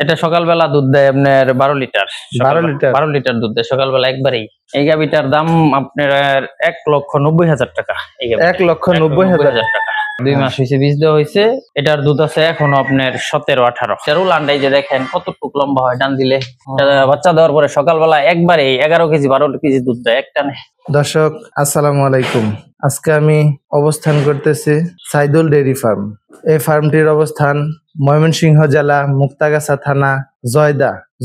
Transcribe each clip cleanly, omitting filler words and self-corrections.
এটা সকালবেলা দুধ দেয় আপনার 12 লিটার। 12 লিটার 12 লিটার দুধ দেয় সকালবেলা একবারেই। এই গাভিটার দাম আপনার 1,90,000 টাকা। এই গাভি 1,90,000 টাকা। 2 মাস হয়েছে বীজ দেওয়া হয়েছে। এটার দুধ আছে এখনো আপনার 17-18। এটার উলানটাই যে দেখেন কতটুকু লম্বা হয় ডান দিলে। বাচ্চা দেওয়ার পরে সকালবেলা একবারে 11 কেজি 12 কেজি দুধ দেয় একটানে। দর্শক আসসালামু আলাইকুম। আজকে আমি অবস্থান করতেছি সাইদুল ডেইরি ফার্ম। এই ফার্মটির অবস্থান ময়মনসিংহ জেলা মুক্তাগাছা থানা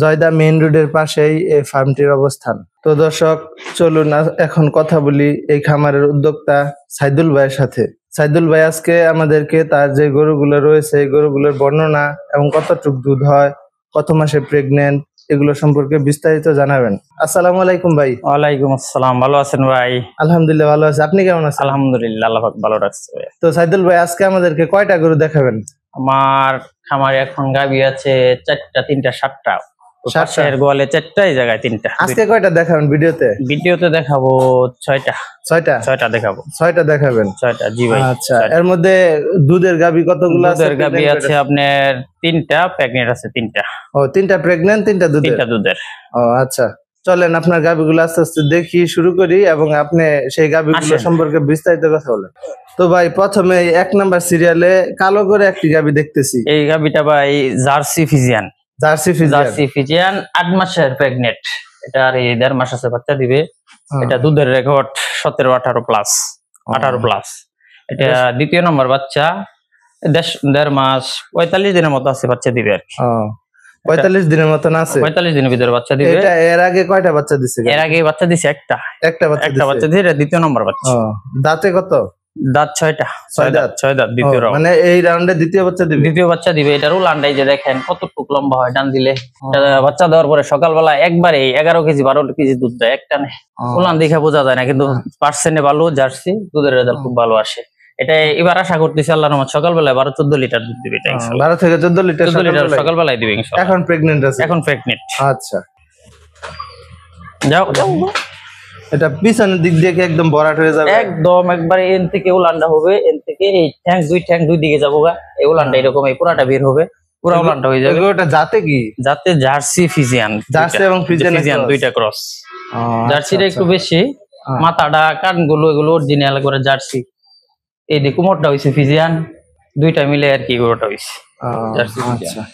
জয়দা মেইন রোডের পাশেই এই ফার্মটির অবস্থান। তো দর্শক চলুন এখন কথা বলি এই খামারের উদ্যোক্তা সাইদুল ভাইয়ের সাথে। সাইদুল ভাই আজকে আমাদেরকে তার যে গরুগুলো রয়েছে এই গরুগুলোর বর্ণনা এবং কতটুক দুধ হয়, কত মাসে প্রেগনেন্ট, এগুলো সম্পর্কে বিস্তারিত জানাবেন। আসসালামু আলাইকুম ভাই। ওয়ালাইকুম আসসালাম। ভালো আছেন ভাই? আলহামদুলিল্লাহ ভালো আছি, আপনি কেমন আছেন? আলহামদুলিল্লাহ, আল্লাহ পাক ভালো রাখছে ভাই। তো সাইদুল ভাই আজকে আমাদেরকে কয়টা গরু দেখাবেন? আমার খামারে এখন গাভী আছে 4টা, 3টা, 7টা। 7টা এর গোয়ালে 4টা, এই জায়গায় 3টা। আজকে কয়টা দেখাবেন ভিডিওতে? ভিডিওতে দেখাবো 6টা। 6টা দেখাবো। 6টা দেখাবেন? 6টা, জি ভাই। আচ্ছা, এর মধ্যে দুধের গাভী কতগুলো আছে? দুধের গাভী আছে আপনার 3টা, প্রেগনেন্ট আছে 3টা। ও 3টা প্রেগনেন্ট, 3টা দুধের। ও আচ্ছা, চলেন আপনার গাভীগুলো আস্তে আস্তে দেখি, শুরু করি এবং আপনি সেই গাভীগুলো সম্পর্কে বিস্তারিত কথা বলেন। তো ভাই প্রথমে 1 নাম্বার সিরিয়ালে কালো করে একটি গাভী দেখতেছি। এই গাভীটা ভাই জার্সি ফিজিয়ান। 8 মাসের প্রেগনেন্ট। এটা আর 1.5 মাস আছে বাচ্চা দিবে। এটা দুধের রেকর্ড 17-18 প্লাস। 18 প্লাস। এটা দ্বিতীয় নম্বর বাচ্চা। 1.5 মাস 45 দিনের মতো আছে বাচ্চা দিবে আর কি। 45 দিনের মতন আছে। 45 দিনের ভিতরে বাচ্চা দিবে। এটা এর আগে কয়টা বাচ্চা দিছে? এর আগে বাচ্চা দিছে একটা বাচ্চা দিছে। এটা দ্বিতীয় নম্বর বাচ্চা। দাঁতে কত? দাঁত 6টা। 6 দাঁত দ্বিতীয় রাউন্ড। মানে এই রাউন্ডে দ্বিতীয় বাচ্চা দিবে। এটার উলানটাই যে দেখেন কতটুকু লম্বা হয় ডান দিলে। বাচ্চা দেওয়ার পরে সকালবেলা একবারে 11 কেজি 12 কেজি দুধ দেয় একটানে। উলান দেখে বোঝা যায় না, কিন্তু পার্সেন্টে ভালো জার্সি, দুধের রেজাল্ট খুব ভালো আসে। এটা এবার আশা করতেছি আল্লাহর রহমত সকালবেলায় 12-14 লিটার দুধ দিবে। 12 থেকে 14 লিটার সকালবেলায় দিবে ইনশাআল্লাহ। এখন প্রেগনেন্ট আছে? এখন প্রেগনেন্ট। আচ্ছা, যাও। এটা পিছনের দিক দিয়ে একদম ভরাট হয়ে যাবে? একদম একবারে এন থেকে উলানটা হবে, এন থেকে এই ঠ্যাং দুই দিকে যাবো গা। এই উলানটা এরকম এই পুরাটা বের হবে, পুরা উলানটা হয়ে যাবে। ওটা জাতে কি? জাতে জার্সি ফিজিয়ান। জার্সি এবং ফিজিয়ান দুইটা ক্রস। জার্সিটা একটু বেশি, মাথাটা কানগুলো এগুলো অরিজিনাল করে জার্সি। এই যে কুমোরটা হইছে ফিজিয়ান, দুইটা মিলে আর কি গরুটা হইছে জার্সি ফিজিয়ান।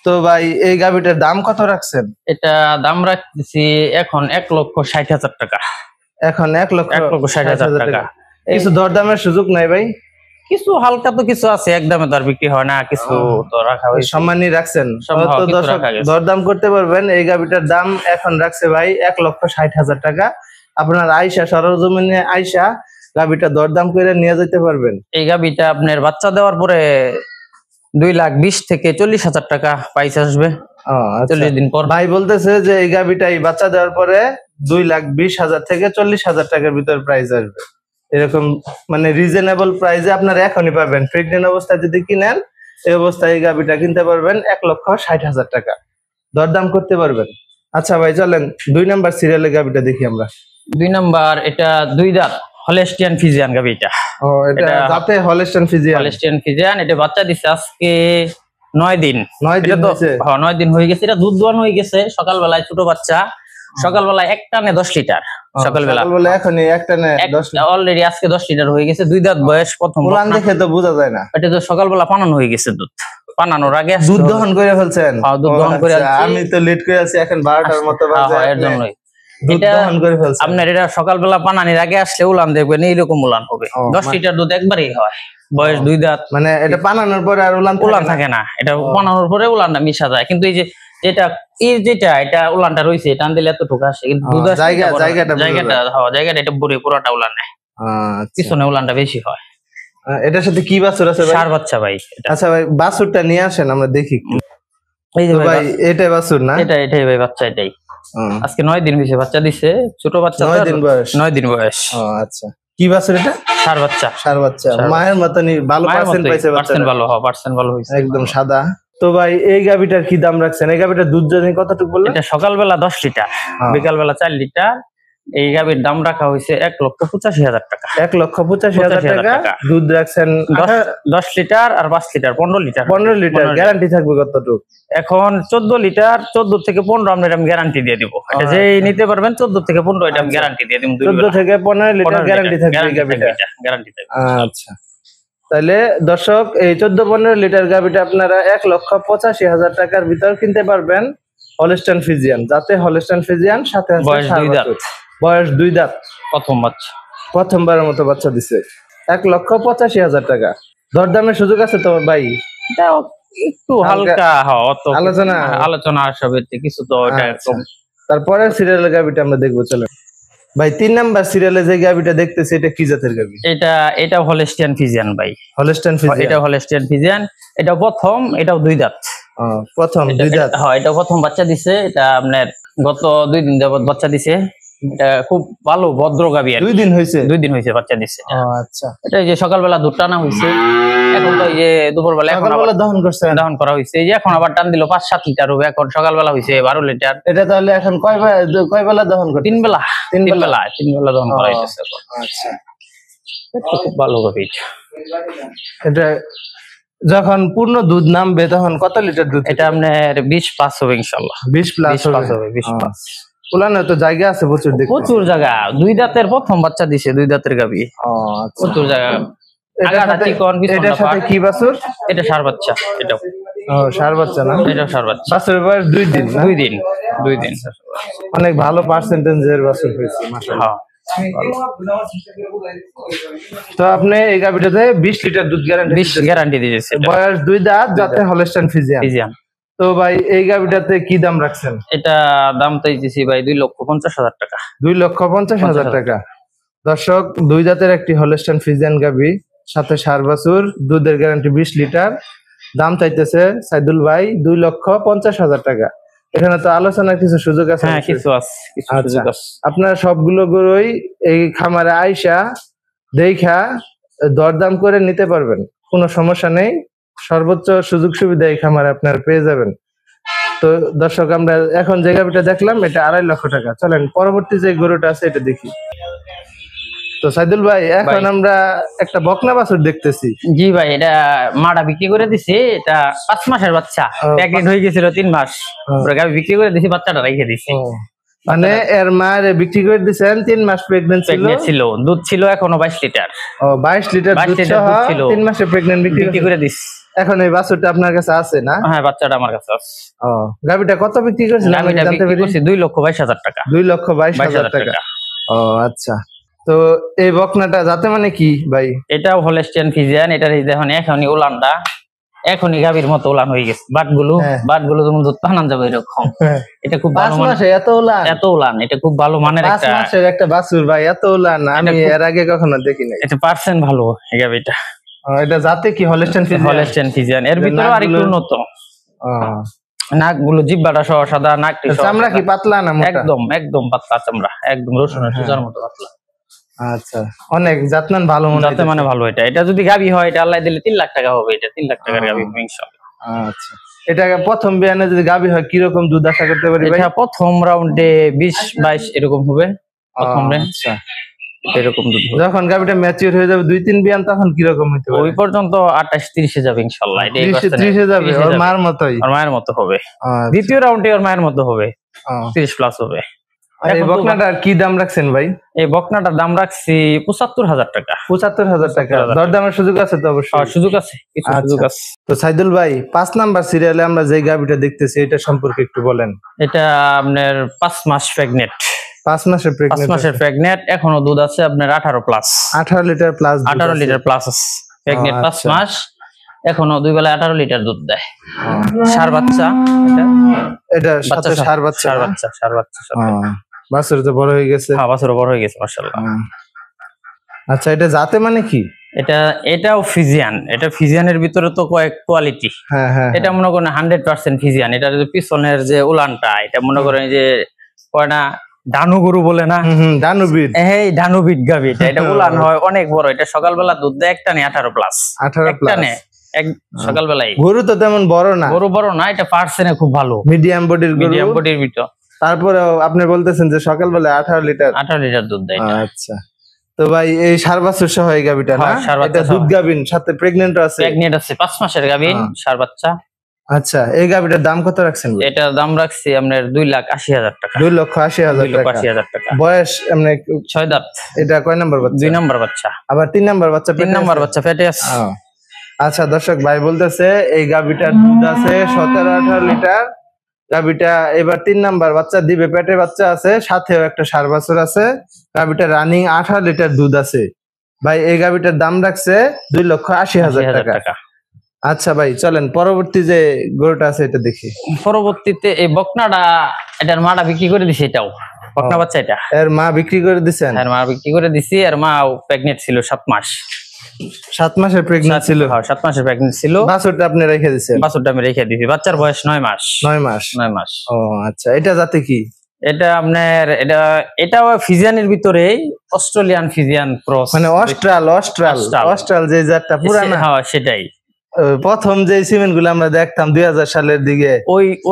তো ভাই এই গাভীটার দাম কত রাখছেন? এটা দাম রাখতেছি এখন 1,60,000 টাকা। এখন 1,60,000 টাকা। কিছু দরদামের সুযোগ নাই ভাই? কিছু হালকা তো কিছু আছে, একদমে তো আর বিক্রি হয় না, কিছু তো রাখা হয়েছে। সম্মানই রাখছেন তো দর্শক, দরদাম করতে পারবেন। এই গাভীটার দাম এখন রাখছে ভাই 1,60,000 টাকা। আপনার আইসা সরজমিনে আইসা গাভীটা দরদাম করে নিয়ে যেতে পারবেন। এই গাভীটা আপনার বাচ্চা দেওয়ার পরে 2,20,000 থেকে 40,000 টাকা পাইছে আসবে 40 দিন পর। ভাই বলতেছে যে এই গাভীটাই বাচ্চা দেওয়ার পরে 2,20,000 থেকে 40,000 টাকার ভিতর প্রাইস আসবে। এরকম মানে রিজনেবল প্রাইসে আপনারা এখনই পাবেন। প্রেগনেন্ট অবস্থায় যদি কিনেন, এই অবস্থায় এই গাভীটা কিনতে পারবেন 1,60,000 টাকা, দরদাম করতে পারবেন। আচ্ছা ভাই চলেন 2 নাম্বার সিরিয়ালের গাভীটা দেখি আমরা। 2 নাম্বার এটা 2 দাঁত হলস্টিয়ান ফিজিয়ান গাভীটা। এটা জাতে হলস্টিয়ান ফিজিয়ান। এটা বাচ্চা দিছে আজকে 9 দিন। 9 দিন হয়েছে? হ্যাঁ 9 দিন হয়ে গেছে। এটা দুধ দোয়ানো হয়ে গেছে সকালবেলায়, ছোট বাচ্চা। সকালবেলায় একটানে 10 লিটার। সকালবেলা এখনই একটানে 10 লিটার অলরেডি আজকে 10 লিটার হয়ে গেছে। 2 দাঁত বয়স, প্রথম। উলান দেখে তো বোঝা যায় না। এটা তো সকালবেলা পানানো হয়ে গেছে দুধ। পানানোর আগে দুধ দহন করে ফেলছেন? হ্যাঁ দুধ দহন করে। আমি তো লেট করে আছি, এখন 12টার মতো বাজে। এর জন্যই দুধ দহন করে ফেলছেন। আপনার এটা সকালবেলা পানানির আগে আসলে উলান দেখবেন এইরকম উলান হবে। 10 লিটার দুধ একবারই হয়, বয়স 2 দাঁত। মানে এটা পানানোর পরে আর উলান থাকে না। এটা পানানোর পরে উলানটা মিশা যায়, কিন্তু এই যে এটা উলানটা রয়েছে, টান দিলে এতটুকু আসে, কিন্তু জায়গাটা এটা বুড়ে পুরোটা উলান নেয়। পিছনে উলানটা বেশি হয়। এটার সাথে কি বাছুর আছে ভাই? ষাঁড় বাচ্চা ভাই। আচ্ছা ভাই বাছুরটা নিয়ে আসেন আমরা দেখি। এই যে ভাই এটাই বাছুর না? এটাই ভাই বাচ্চা। এটাই আজকে 9 দিন হয়েছে বাচ্চা দিছে, ছোট বাচ্চা। 9 দিন বয়স। আচ্ছা, কি বাছুর এটা? ষাঁড় বাচ্চা। মায়ের মতনই ভালো পার্সেন্ট পাইছে বাচ্চা? পার্সেন্ট ভালো হয়েছে, একদম সাদা। তো ভাই এই গাভীটার কি দাম রাখছেন? এই গাভীটার দুধ জানি কতটুকু বললেন? এটা সকালবেলা 10 লিটার, বিকালবেলা 4 লিটার। এই গাভীর দাম রাখা হয়েছে 1,85,000 টাকা। 1,85,000 টাকা। দুধ রাখছেন 10 লিটার আর 5 লিটার 15 লিটার। 15 লিটার। গ্যারান্টি থাকবে কতটুকু? এখন 14 লিটার, 14 থেকে 15 আমি গ্যারান্টি দিয়ে দিব। এটা যেই নিতে পারবেন 14 থেকে 15 এটা আমি গ্যারান্টি দিয়ে দিব। 14 থেকে 15 লিটার গ্যারান্টি থাকবে এই গাভীটা। গ্যারান্টি থাকবে। আচ্ছা, তাহলে দর্শক এই 14-15 লিটার গাভীটা আপনারা 1,85,000 টাকার ভিতর কিনতে পারবেন। হলস্টাইন ফ্রিজিয়ান, যাতে হলস্টাইন ফ্রিজিয়ান, সাথে আছে বয়স 2 দাঁত। বয়স 2 দাঁত, প্রথম বাচ্চা, প্রথমবারের মতো বাচ্চা দিছে। 1,85,000 টাকা। দরদামের সুযোগ আছে তো ভাই? এটা একটু হালকা অত আলোচনা আসবে কিছু তো এটা কম। তারপরে সিরিয়ালের গাভীটা আমরা দেখবো, চলেন ভাই। 3 নাম্বার সিরিয়ালে যে গাভীটা দেখতেছি এটা কি জাতের গাভী? এটা হলস্টাইন ফ্রিজিয়ান ভাই। হলস্টাইন ফ্রিজিয়ান, এটা হলস্টাইন ফ্রিজিয়ান। এটা প্রথম, এটাও 2 দাঁত। প্রথম 2 দাঁত। হ্যাঁ, এটা প্রথম বাচ্চা দিছে। এটা আপনার গত 2 দিন যাবত বাচ্চা দিছে। এটা খুব ভালো ভদ্র গাভী। 2 দিন হয়েছে? 2 দিন হয়েছে বাচ্চা দিছে। আচ্ছা, এটা এই যে সকালবেলা দুধ টানা হয়েছে। এখন তো এই যে দুপুরবেলা এখন দহন করা হয়েছে। এই যে এখন আবার টান দিল 5-7 লিটার হবে। এখন সকালবেলা হয়েছে 12 লিটার। এটা তাহলে এখন কয় বেলা দহন করতে? 3 বেলা। 3 বেলা দহন করা হইতেছে। আচ্ছা, খুব ভালো গাভী। এটা যখন পূর্ণ দুধ নামবে তখন কত লিটার দুধ? এটা আপনার 20+ হবে ইনশাআল্লাহ। 20+ হবে। 20+। উলানে তো জায়গা আছে প্রচুর, দেখতে প্রচুর জায়গা। 2 দাঁতের প্রথম বাচ্চা দিছে, 2 দাঁতের গাভী। প্রচুর জায়গা। এটার সাথে কি বাছুর? এটা ষাঁড় বাচ্চা। এটা ষাঁড় বাচ্চা না? এটা ষাঁড় বাচ্চা। বাছুরের বয়স 2 দিন। 2 দিন। অনেক ভালো পার্সেন্টেজের বাছুর হয়েছে মাশাআল্লাহ। তো আপনি এই গাভীটাতে 20 লিটার দুধ গ্যারান্টি দিয়েছে। বয়স 2 দাঁত, যাতে হলস্টাইন ফ্রিজিয়ান। তো ভাই এই গাভীটাতে কি দাম রাখছেন? এটা দাম চাইতেছি ভাই 2,50,000 টাকা। 2,50,000 টাকা। দর্শক, 2 দাঁতের একটি হলস্টাইন ফ্রিজিয়ান গাভী, সাথে ষাঁড় বাছুর, দুধের গ্যারান্টি 20 লিটার। দাম চাইতেছে সাইদুল ভাই 2,50,000 টাকা। এখানে তো আলোচনার কিছু সুযোগ আছে? হ্যাঁ, কিছু আছে। আচ্ছা, আপনারা সবগুলো গরুই এই খামারে আইসা দেখা দরদাম করে নিতে পারবেন, কোনো সমস্যা নেই। সর্বোচ্চ সুযোগ সুবিধা এই খামারে আপনারা পেয়ে যাবেন। তো দর্শক, আমরা এখন যে গাভীটা দেখলাম এটা 2.5 লক্ষ টাকা। চলেন পরবর্তী যে গরুটা আছে এটা দেখি। তো সাইদুল ভাই, এখন আমরা একটা বকনা বাছুর দেখতেছি। জি ভাই, এটা মাটা বিক্রি করে দিছি। এটা 5 মাসের বাচ্চা, প্রেগনেন্ট হয়ে গেছিল 3 মাস। গাভী বিক্রি করে দিছি, বাচ্চাটা রেখে দিছি। মানে এর মায়ের বিক্রি করে দিয়েছেন, 3 মাস প্রেগনেন্ট ছিল। দুধ ছিল এখনো 22 লিটার। 22 লিটার দুধ ছিল। 3 মাসে প্রেগনেন্ট বিক্রি করে দিছি। এখন এই বাছুরটা আপনার কাছে আছে না? হ্যাঁ, বাচ্চাটা আমার কাছে আছে। গাভীটা কত বিক্রি করেছিলেন? আমি জানতে পেরেছি 2,22,000 টাকা। 2,22,000 টাকা। আচ্ছা, তো এই বকনাটা যাতে মানে কি ভাই? এটাও হলস্টাইন ফ্রিজিয়ান। এটার দেখুন এখনই উলানটা এখনই গাভীর মতো উলান হয়ে গেছে। বাটগুলো যেমন দুধ টানান যাবে এরকম। এটা খুব ভালো মাসে এত উলান। এটা খুব ভালো মানের একটা 5 মাসের একটা বাছুর ভাই, এত উলান আমি এর আগে কখনো দেখি নাই। এটা পার্সেন্ট ভালো এই গাভীটা। এটা জাতে কি? Holstein Friesian. এর ভিতরে আরেকটু উন্নত। নাকগুলো, জিহ্বাটা সহ সাদা, নাকটি চামড়া কি পাতলা না মোটা? একদম পাতলা চামড়া, একদম রসুনের সুতার মতো পাতলা। আচ্ছা, অনেক জাতমান ভালো মনে হয়। মানে ভালো। এটা যদি গাভী হয়, এটা আল্লাহ দিলে 3 লাখ টাকা হবে। এটা 3 লাখ টাকার গাভী হবে ইনশাআল্লাহ। আচ্ছা, এটা প্রথম বিয়ানে যদি গাভী হয় কি রকম দুধ আশা করতে পারি ভাই? এটা প্রথম রাউন্ডে 20-22 এরকম হবে। প্রথম আচ্ছা, এরকম দুধ হবে। যখন গাভীটা ম্যাচিউর হয়ে যাবে 2-3 বিয়ান, তখন কি রকম হতে পারে? ওই পর্যন্ত 28-30 এ যাবে ইনশাআল্লাহ। এটা 30 এ যাবে। ওর মার মতোই? ওর মায়ের মতো হবে। দ্বিতীয় রাউন্ডে ওর মায়ের মতো হবে। 30+ হবে। এই বকনাটার কি দাম রাখছেন ভাই? এই বকনাটার দাম রাখছি 75,000 টাকা। 75,000 টাকা। দরদামের সুযোগ আছে তো? অবশ্যই সুযোগ আছে, কিছু সুযোগ আছে। তো সাইদুল ভাই, 5 নাম্বার সিরিয়ালে আমরা যে গাভীটা দেখতেছি এটা সম্পর্কে একটু বলেন। এটা আপনার 5 মাস প্রেগনেন্ট। 5 মাসের প্রেগনেন্ট। এখনো দুধ আছে আপনার 18+। 18 লিটার প্লাস। 18 লিটার প্লাস আছে। প্রেগনেন্ট 5 মাস, এখনো 2 বেলা 18 লিটার দুধ দেয়। ষাঁড় বাচ্চা। এটা সাথে ষাঁড় বাচ্চা। বাছুর তো বড় হয়ে গেছে। হ্যাঁ, বাছুর বড় হয়ে গেছে মাশাআল্লাহ। আচ্ছা, এটা জাতে মানে কি? এটাও ফ্রিজিয়ান। এটা ফ্রিজিয়ানের ভিতরে তো কয়েক কোয়ালিটি। এটা মনে করেন 100% ফ্রিজিয়ান। এটা যে পিছনের যে উলানটা, এটা মনে করেন যে কয়না ডানু গরু বলে না? ডানুবিট। এই ডানুবিট গাভী। এটা উলান হয় অনেক বড়। এটা সকালবেলা দুধ দেয় একটা নে 18+। 18+। সকালবেলায়। গরু তো তেমন বড় না। গরু বড় না, এটা পার্সেন্টে খুব ভালো। মিডিয়াম বডির ভিতর। তারপরেও আপনি বলতেছেন যে সকালবেলা 18 লিটার। 18 লিটার দুধ দেয় এটা। আচ্ছা, তো ভাই এই সার বাছুর সহ এই গাবিটা না? হ্যাঁ, ষাঁড় বাচ্চা এটা সহ। দুধ গাবিন, সাথে প্রেগনেন্ট আছে? প্রেগনেন্ট আছে, 5 মাসের গাভীন, ষাঁড় বাচ্চা। আচ্ছা, এই গাবিটার দাম কত রাখছেন ভাই? এটার দাম রাখছি আপনার 2,80,000 টাকা। 2,80,000 টাকা। 2,80,000 টাকা। বয়স এমনি 6 দাঁত। এটা কয় নাম্বার বাচ্চা? 2 নম্বর বাচ্চা। আবার 3 নাম্বার বাচ্চা? 3 নম্বর বাচ্চা পেটে আছে। আচ্ছা দর্শক, ভাই বলতেছে এই গাবিটার দুধ আছে 17-18 লিটার। গাবিটা এবার 3 নাম্বার বাচ্চা দিবে, পেটে বাচ্চা আছে, সাথেও একটা ষাঁড় বাছুর আছে। গাবিটা রানিং 18 লিটার দুধ আছে। ভাই এই গাবিটার দাম রাখছে 2,80,000 টাকা। আচ্ছা ভাই, চলেন পরবর্তী যে গরুটা আছে এটা দেখি। পরবর্তীতে এই বকনাটা, এটার মাটা বিক্রি করে দিছি। এটাও বকনা বাচ্চা। এটা এর মা বিক্রি করে দিছেন? এর মা বিক্রি করে দিছি। আর মা প্রেগনেন্ট ছিল 7 মাস। 7 মাসের প্রেগন্যান্ট ছিল? হ্যাঁ, 7 মাসের প্রেগনেন্ট ছিল। বাছুরটা আপনি রেখে দিছেন? বাছুরটা আমি রেখে দিছি। বাচ্চার বয়স 9 মাস। 9 মাস? 9 মাস। ও আচ্ছা, এটা জাতে কি? এটা আপনার এটাও ফিজিয়ানের ভিতরেই অস্ট্রেলিয়ান ফিজিয়ান ক্রস, মানে অস্ট্রাল যে জাতটা পুরানা? হ্যাঁ, সেটাই। প্রথম যে সিমেন্ট গুলো আমরা দেখতাম 2000 সালের দিকে,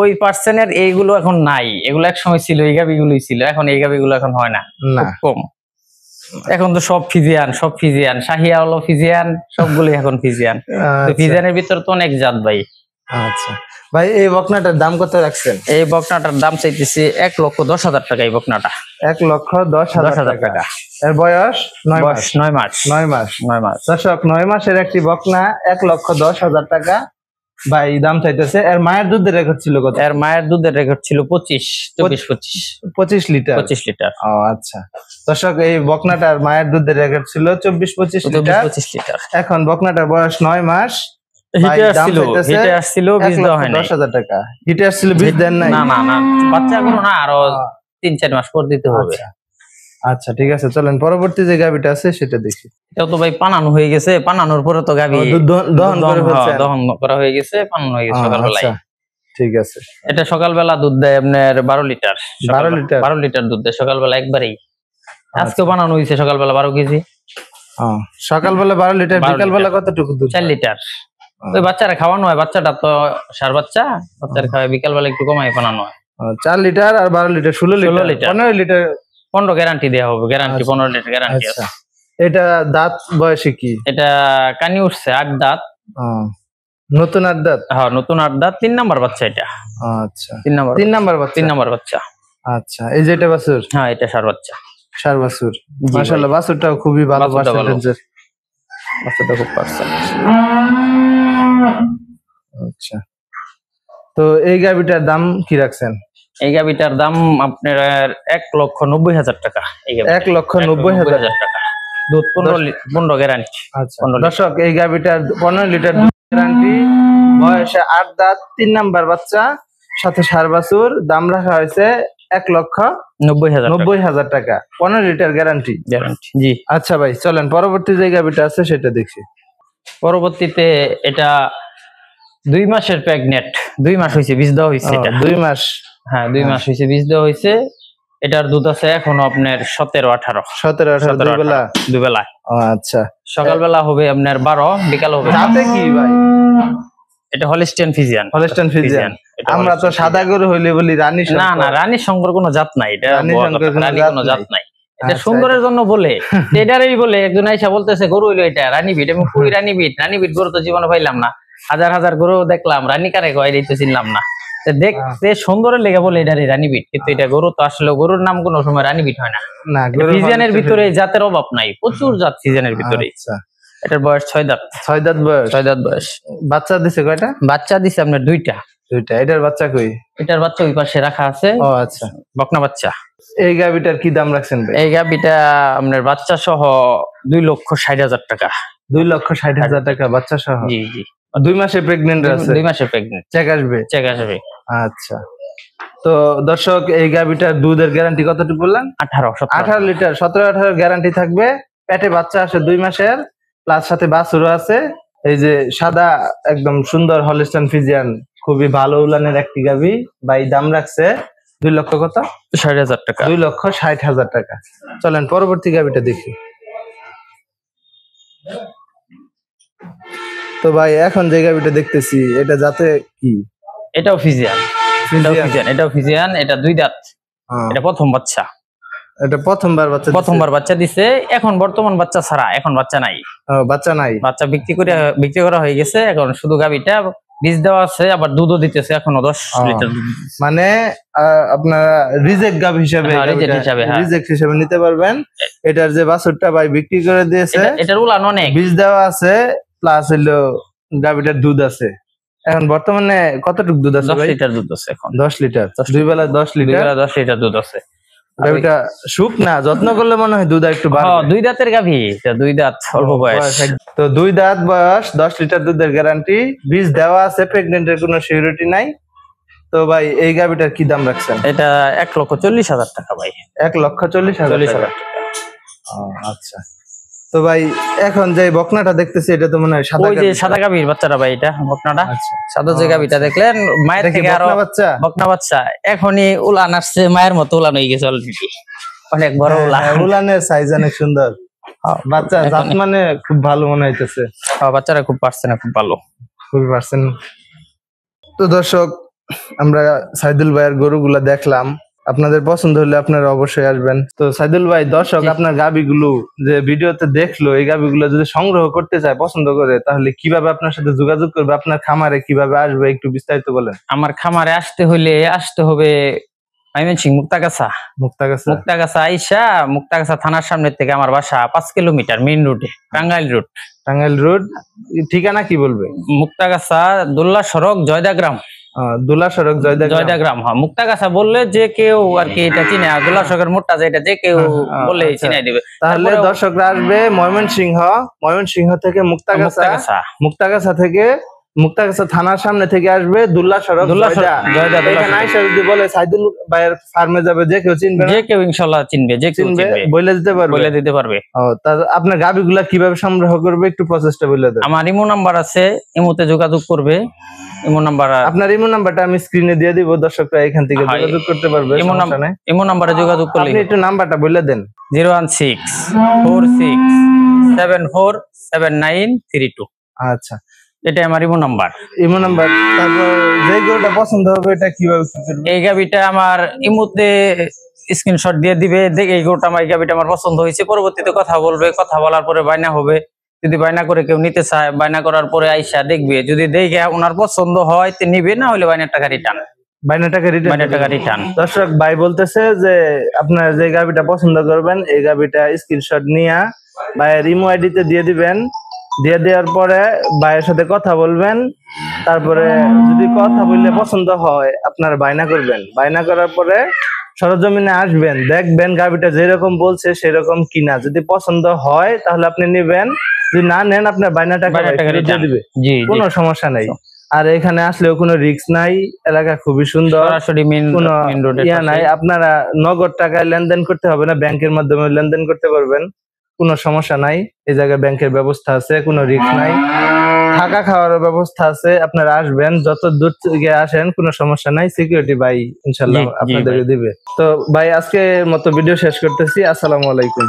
ওই পার্সেন্টের এইগুলো এখন নাই। এগুলো এক সময় ছিল, এই গাবিগুলোই ছিল। এখন এই গাবিগুলো এখন হয় না, না খুব কম। এখন তো সব ফিজিয়ান, শাহিয়া হলো ফিজিয়ান, সবগুলোই এখন ফিজিয়ান। তো ফিজিয়ানের ভিতর তো অনেক জাত ভাই। আচ্ছা ভাই, এই বকনাটার দাম কত রাখছেন? এই বকনাটার দাম চাইতেছি 1,10,000 টাকা। এই বকনাটা 1,10,000 টাকা। এর বয়স 9 মাস? 9 মাস। 9 মাস। 9 মাস। দর্শক, 9 মাসের একটি বকনা 1,10,000 টাকা ভাই দাম চাইতেছে। এর মায়ের দুধের রেকর্ড ছিল কত? এর মায়ের দুধের রেকর্ড ছিল 25 লিটার। 25 লিটার। ও আচ্ছা দর্শক, এই বকনাটার মায়ের দুধের রেকর্ড ছিল 24-25 লিটার। এখন বকনাটার বয়স 9 মাস। হিটে আসছিল, বীজ দেওয়া হয় নাই। 10,000 টাকা হিটে আসছিল, বীজ দেন নাই? না, বাচ্চা গুলো না, আরো 3-4 মাস পর দিতে হবে। আচ্ছা ঠিক আছে, চলেন পরবর্তী যে গাবিটা আছে সেটা দেখি। এটাও তো ভাই পানানো হয়ে গেছে। পানানোর পরে তো গাবি দহন করা হয়ে গেছে, পানানো হয়ে গেছে সকালবেলায়। ঠিক আছে। এটা সকালবেলা দুধ দেয় আপনার 12 লিটার। 12 লিটার দুধ দেয় সকালবেলা একবারেই। আজকে বানানো হয়েছে সকালবেলা 12 কেজি। সকালবেলা 12 লিটার, বিকালবেলা কতটুকু দুধ? 4 লিটার। ওই বাচ্চারা খাওয়ানো হয়। বাচ্চাটা তো ষাঁড় বাচ্চা, বাচ্চারা খাওয়ায়। বিকালবেলা একটু কমাই বানানো হয়। 4 লিটার আর 12 লিটার 16 লিটার। 15 লিটার 15 গ্যারান্টি দেওয়া হবে। গ্যারান্টি 15 লিটার গ্যারান্টি আছে। এটা দাঁত বয়সে কি? এটা কানি উঠছে, 8 দাঁত। নতুন 8 দাঁত? হ্যাঁ, নতুন 8 দাঁত। 3 নাম্বার বাচ্চা এটা। আচ্ছা, 3 নাম্বার বাচ্চা। আচ্ছা, এই যে এটা বাছুর? হ্যাঁ, এটা ষাঁড় বাচ্চা। ষাঁড় বাছুর। মাশাআল্লাহ, বাছুরটাও খুবই ভালো পার্সেন্টেজের। বাচ্চাটা খুব পার্সেন্ট। আচ্ছা, তো এই গাবিটার দাম কি রাখছেন? এই গাবিটার দাম আপনার 1,90,000 টাকা। এই গাবি 1,90,000 টাকা। দুধ 15 গ্যারান্টি। আচ্ছা দর্শক, এই গাবিটার 15 লিটার দুধ গ্যারান্টি, বয়সে 8 দাঁত, 3 নাম্বার বাচ্চা, সাথে ষাঁড় বাছুর। দাম রাখা হয়েছে 1,90,000 টাকা। 15 লিটার গ্যারান্টি। জি। আচ্ছা ভাই, চলেন পরবর্তী যে গাবিটা আছে সেটা দেখি। পরবর্তীতে এটা 2 মাসের প্রেগনেন্ট। 2 মাস হয়েছে, বীজ দেওয়া হয়েছে। এটা 2 মাস? হ্যাঁ, 2 মাস হয়েছে, বীজ দেওয়া হয়েছে। এটার দুধ আছে এখনো আপনার 17-18 দুই বেলা। আচ্ছা, সকালবেলা হবে আপনার 12, বিকাল হবে। রাতে কি ভাই? এটা হলিস্টিয়ান ফিজিয়ান। আমরা তো সাদা গরু হইলে বলি রানী। না, রানী শঙ্কর কোনো জাত নাই। এটা রানী কোনো জাত নাই। এটা সুন্দরের জন্য বলে, এটারই বলে। একজন আইসা বলতেছে গরু হইলো এটা রানী বিট। এবং কই রানী বিট গরু তো জীবনে পাইলাম না। হাজার গরু দেখলাম, রানী কারে কয় এটা চিনলাম না। দেখতে সুন্দরের লেগে বলে এটারই রানী বিট, কিন্তু এটা গরু তো আসলে গরুর নাম কোনো সময় রানী বিট হয় না। ফিজিয়ানের ভিতরে জাতের অভাব নাই, প্রচুর জাত ফিজিয়ানের ভিতরে। এটার বয়স 6 দাঁত। 6 দাঁত বয়স? 6 দাঁত বয়স। বাচ্চা দিছে কয়টা? বাচ্চা দিছে আপনার 2টা। এটার বাচ্চা কই? এটার বাচ্চা ওই পাশে রাখা আছে। ও আচ্ছা, বকনা বাচ্চা। এই গাবিটার কি দাম রাখছেন ভাই? এই গাবিটা আপনার বাচ্চা সহ 2,60,000 টাকা। 2,60,000 টাকা বাচ্চা সহ? জি। 2 মাসে প্রেগনেন্ট আছে? 2 মাসে প্রেগনেন্ট। চেক আসবে। আচ্ছা, তো দর্শক, এই গাবিটার দুধের গ্যারান্টি কতটুকু বললেন? 18 লিটার। 17-18 গ্যারান্টি থাকবে। পেটে বাচ্চা আসে 2 মাসের, প্লাস সাথে বাছুরও আছে। এই যে সাদা একদম সুন্দর হলিস্টাইন ফিজিয়ান, খুবই ভালো উলানের একটি গাবি। ভাই দাম রাখছে 2,60,000 টাকা। 2,60,000 টাকা। চলেন পরবর্তী গাবিটা দেখি। তো ভাই এখন যে গাবিটা দেখতেছি এটা জাতে কি? এটাও ফিজিয়ান। এটা 2 দাঁত। এটা প্রথম বাচ্চা। এটা প্রথমবার বাচ্চা দিছে। এখন বর্তমান বাচ্চা ছাড়া, এখন বাচ্চা নাই। বাচ্চা নাই, বাচ্চা বিক্রি করা হয়ে গেছে। এখন শুধু গাভীটা বীজ দেওয়া আছে, আবার দুধও দিতেছে এখনো 10 লিটার। মানে আপনারা রিজেক্ট গাভী হিসেবে রিজেক্ট হিসেবে নিতে পারবেন। এটার যে বাছুরটা ভাই বিক্রি করে দিয়েছে, এটার উলান অনেক, বীজ দেওয়া আছে, প্লাস হলো গাভীটার দুধ আছে। এখন বর্তমানে কতটুকু দুধ আছে ভাই? 10 লিটার দুধ আছে এখন। 10 লিটার, দুই বেলা 10 লিটার দুধ আছে। গাভীটা শুক না, যত্ন করলে মনে হয় দুধ একটু বাড়বে। 2 দাঁতের গাভী, 2 দাঁত, অল্প বয়স। তো 2 দাঁত বয়স, 10 লিটার দুধের গ্যারান্টি, বীজ দেওয়া আছে, প্রেগন্যান্টের কোনো সিকিউরিটি নাই। তো ভাই এই গাভীটার কি দাম রাখছেন? এটা 1,40,000 টাকা ভাই। 1,40,000 টাকা। আচ্ছা। তো ভাই এখন যে বকনাটা দেখতেছি, এটা তো মনে হয় সাদা, ওই যে সাদা গাভীর বাচ্চাটা ভাই, এটা বকনাটা। সাদা যে গাভীটা দেখলেন, মায়ের থেকে আরো বকনা বাচ্চা। এখনই উলান আসছে, মায়ের মতো উলান হয়ে গেছে অলরেডি, অনেক বড় উলান। উলানের সাইজ অনেক সুন্দর। বাচ্চা জাত মানে খুব ভালো মনে হইতেছে। বাচ্চারা খুব পারছে না, খুব ভালো, খুবই পারছেন। তো দর্শক, আমরা সাইদুল ভাইয়ের গরুগুলা দেখলাম, আপনাদের পছন্দ হলে আপনারা অবশ্যই আসবেন। তো সাইদুল ভাই, দর্শক আপনার গাভীগুলো যে ভিডিওতে দেখলো, এই গাভীগুলো যদি সংগ্রহ করতে চায়, পছন্দ করে, তাহলে কিভাবে আপনার সাথে যোগাযোগ করবে? আপনার খামারে কিভাবে আসবে একটু বিস্তারিত বলেন। আমার খামারে আসতে হবে ময়মনসিংহ মুক্তাগাছা আইসা, মুক্তাগাছা থানার সামনে থেকে আমার বাসা 5 কিলোমিটার, মেইন রোডে, টাঙ্গাইল রোড। ঠিকানা কি বলবে? মুক্তাগাছা দোল্লা সড়ক, জয়দাগ্রাম। দোলা সড়ক, জয়দাগ্রাম। হ্যাঁ, মুক্তাগাছা বললে যে কেউ আর কি এটা চিনে, দোলা সড়কের মোড়টা যেটা, যে কেউ বলে চিনাই দিবে। তাহলে দর্শকরা আসবে ময়মনসিংহ থেকে মুক্তাগাছা থেকে, মুক্তাগাছা থানার সামনে থেকে আসবে, দুল্লা সড়ক, এখানে আইসা যদি বলে সাইদুল ভাইয়ের ফার্মে যাবে, যে কেউ চিনবে, যে কেউ ইনশাআল্লাহ চিনবে, যে কেউ চিনবে, বলে দিতে পারবে। আপনার গাভীগুলা কিভাবে সংগ্রহ করবে একটু প্রসেসটা বলে দেন। আমার ইমো নাম্বার আছে, ইমোতে যোগাযোগ করবে। আপনার ইমো নাম্বারটা আমি স্ক্রিনে দিয়ে দিব, দর্শকরা এখান থেকে যোগাযোগ করতে পারবে। ইমো নাম্বারে যোগাযোগ করলে আপনি একটু নাম্বারটা বলে দেন। 01646747932। আচ্ছা, এটা আমার ইমো নাম্বার। তারপর যে গরুটা পছন্দ হবে এটা কিভাবে কি করবে? এই গাভীটা আমার ইমোতে স্ক্রিনশট দিয়ে দিবে, এই গরুটা আমার, এই গাভীটা আমার পছন্দ হয়েছে, পরবর্তীতে কথা বলবে, কথা বলার পরে বায়না হবে। যদি বায়না করে কেউ নিতে চায়, বায়না করার পরে আইসা দেখবে, যদি দেখে ওনার পছন্দ হয় তো নিবে, না হলে বাইনার টাকা রিটার্ন। দর্শক ভাই বলতেছে যে আপনারা যে গাভীটা পছন্দ করবেন, এই গাভীটা স্ক্রিনশট নিয়ে ভাইয়ের ইমো আইডিতে দিয়ে দিবেন। দিয়ে দেওয়ার পরে ভাইয়ের সাথে কথা বলবেন। তারপরে যদি কথা বললে পছন্দ হয়, আপনারা বায়না করবেন। বায়না করার পরে সরজমিনে আসবেন, দেখবেন গাভীটা যেরকম বলছে সেরকম কিনা। যদি পছন্দ হয় তাহলে আপনি নিবেন, যদি না নেন আপনার বায়না টাকা দিয়ে দিবে, কোনো সমস্যা নাই। আর এখানে আসলেও কোনো রিস্ক নাই, এলাকা খুবই সুন্দর, কোনো ইয়া নাই। আপনারা নগদ টাকায় লেনদেন করতে হবে না, ব্যাংকের মাধ্যমে লেনদেন করতে পারবেন, কোনো সমস্যা নাই। এই জায়গায় ব্যাংকের ব্যবস্থা আছে, কোনো রিস্ক নাই, থাকা খাওয়ার ব্যবস্থা আছে। আপনারা আসবেন, যত দূর থেকে আসেন কোনো সমস্যা নাই, সিকিউরিটি ভাই ইনশাল্লাহ আপনাদেরকে দিবে। তো ভাই আজকের মতো ভিডিও শেষ করতেছি। আসসালামু আলাইকুম।